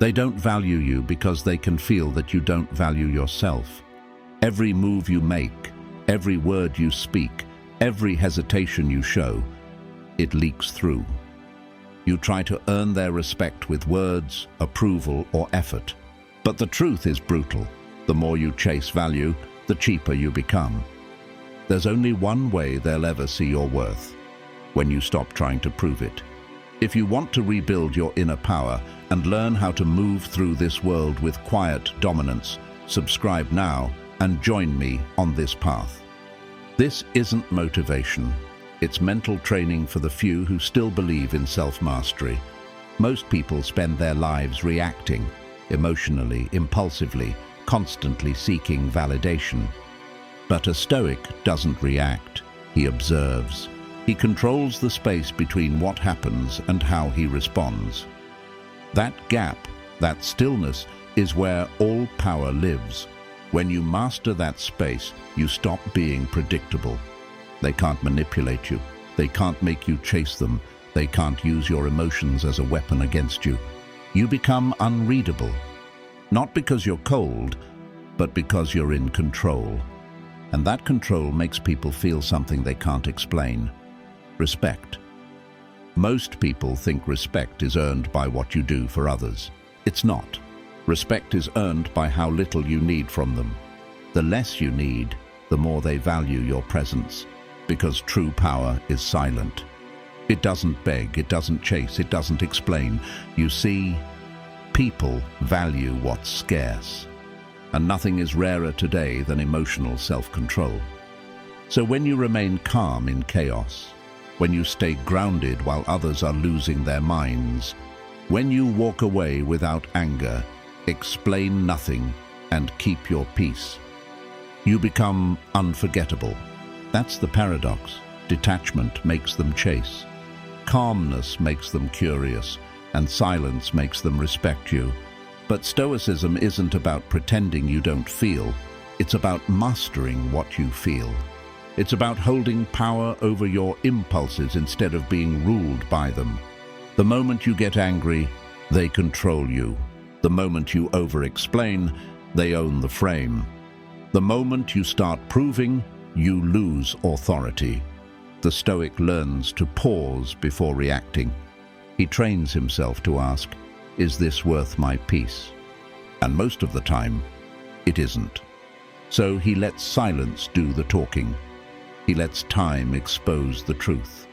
They don't value you because they can feel that you don't value yourself. Every move you make, every word you speak, every hesitation you show, it leaks through. You try to earn their respect with words, approval, or effort. But the truth is brutal. The more you chase value, the cheaper you become. There's only one way they'll ever see your worth: when you stop trying to prove it. If you want to rebuild your inner power and learn how to move through this world with quiet dominance, subscribe now and join me on this path. This isn't motivation. It's mental training for the few who still believe in self-mastery. Most people spend their lives reacting, emotionally, impulsively, constantly seeking validation. But a Stoic doesn't react, he observes. He controls the space between what happens and how he responds. That gap, that stillness, is where all power lives. When you master that space, you stop being predictable. They can't manipulate you. They can't make you chase them. They can't use your emotions as a weapon against you. You become unreadable. Not because you're cold, but because you're in control. And that control makes people feel something they can't explain. Respect. Most people think respect is earned by what you do for others. It's not. Respect is earned by how little you need from them. The less you need, the more they value your presence, because true power is silent. It doesn't beg, it doesn't chase, it doesn't explain. You see, people value what's scarce, and nothing is rarer today than emotional self-control. So when you remain calm in chaos, when you stay grounded while others are losing their minds, when you walk away without anger, explain nothing, and keep your peace, you become unforgettable. That's the paradox. Detachment makes them chase. Calmness makes them curious, and silence makes them respect you. But Stoicism isn't about pretending you don't feel. It's about mastering what you feel. It's about holding power over your impulses instead of being ruled by them. The moment you get angry, they control you. The moment you over-explain, they own the frame. The moment you start proving, you lose authority. The Stoic learns to pause before reacting. He trains himself to ask, is this worth my peace? And most of the time, it isn't. So he lets silence do the talking. He lets time expose the truth.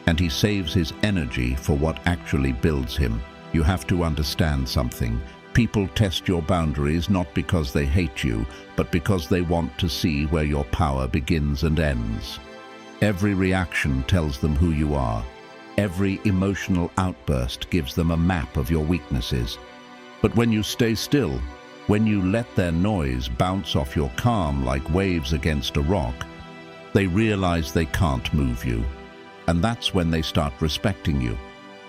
And he saves his energy for what actually builds him. You have to understand something. People test your boundaries not because they hate you, but because they want to see where your power begins and ends. Every reaction tells them who you are. Every emotional outburst gives them a map of your weaknesses. But when you stay still, when you let their noise bounce off your calm like waves against a rock, they realize they can't move you. And that's when they start respecting you.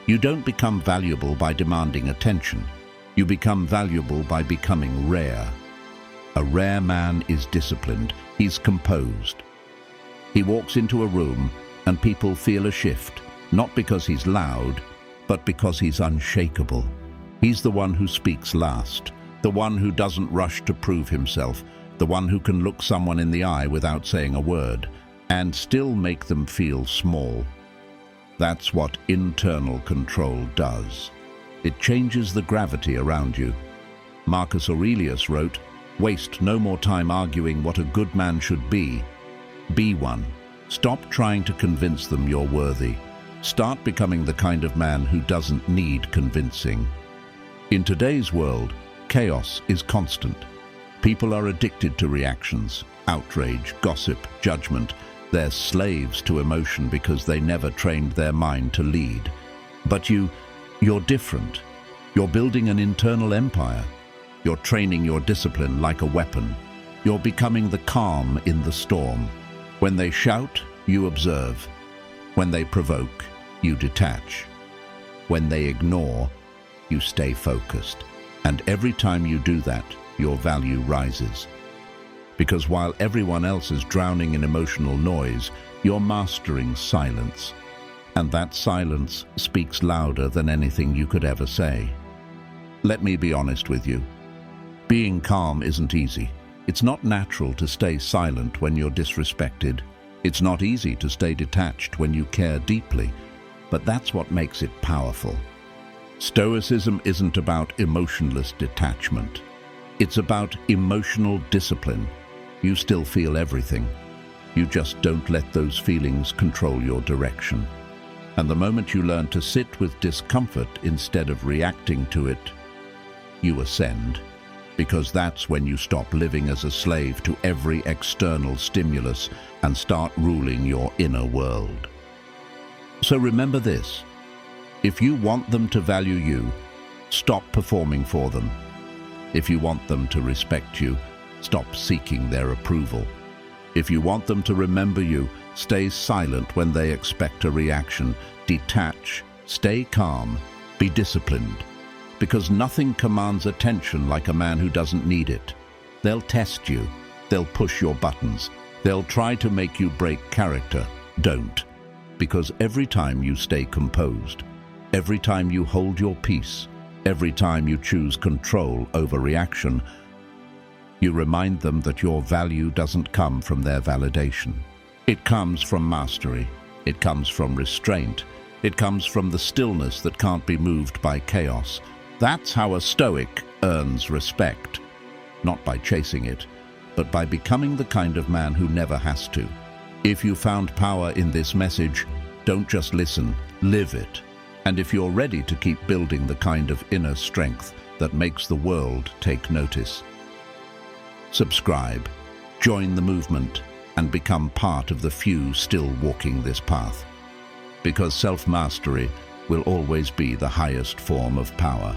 You don't become valuable by demanding attention. You become valuable by becoming rare. A rare man is disciplined. He's composed. He walks into a room and people feel a shift, not because he's loud, but because he's unshakable. He's the one who speaks last, the one who doesn't rush to prove himself, the one who can look someone in the eye without saying a word, and still make them feel small. That's what internal control does. It changes the gravity around you. Marcus Aurelius wrote, "Waste no more time arguing what a good man should be. Be one. Stop trying to convince them you're worthy. Start becoming the kind of man who doesn't need convincing." In today's world, chaos is constant. People are addicted to reactions, outrage, gossip, judgment. They're slaves to emotion because they never trained their mind to lead. But you're different. You're building an internal empire. You're training your discipline like a weapon. You're becoming the calm in the storm. When they shout, you observe. When they provoke, you detach. When they ignore, you stay focused. And every time you do that, your value rises. Because while everyone else is drowning in emotional noise, you're mastering silence. And that silence speaks louder than anything you could ever say. Let me be honest with you. Being calm isn't easy. It's not natural to stay silent when you're disrespected. It's not easy to stay detached when you care deeply, but that's what makes it powerful. Stoicism isn't about emotionless detachment. It's about emotional discipline. You still feel everything. You just don't let those feelings control your direction. And the moment you learn to sit with discomfort instead of reacting to it, you ascend. Because that's when you stop living as a slave to every external stimulus and start ruling your inner world. So remember this: if you want them to value you, stop performing for them. If you want them to respect you, stop seeking their approval. If you want them to remember you, stay silent when they expect a reaction. Detach, stay calm, be disciplined. Because nothing commands attention like a man who doesn't need it. They'll test you. They'll push your buttons. They'll try to make you break character. Don't. Because every time you stay composed, every time you hold your peace, every time you choose control over reaction, you remind them that your value doesn't come from their validation. It comes from mastery. It comes from restraint. It comes from the stillness that can't be moved by chaos. That's how a Stoic earns respect, not by chasing it, but by becoming the kind of man who never has to. If you found power in this message, don't just listen, live it. And if you're ready to keep building the kind of inner strength that makes the world take notice, subscribe, join the movement, and become part of the few still walking this path. Because self-mastery will always be the highest form of power.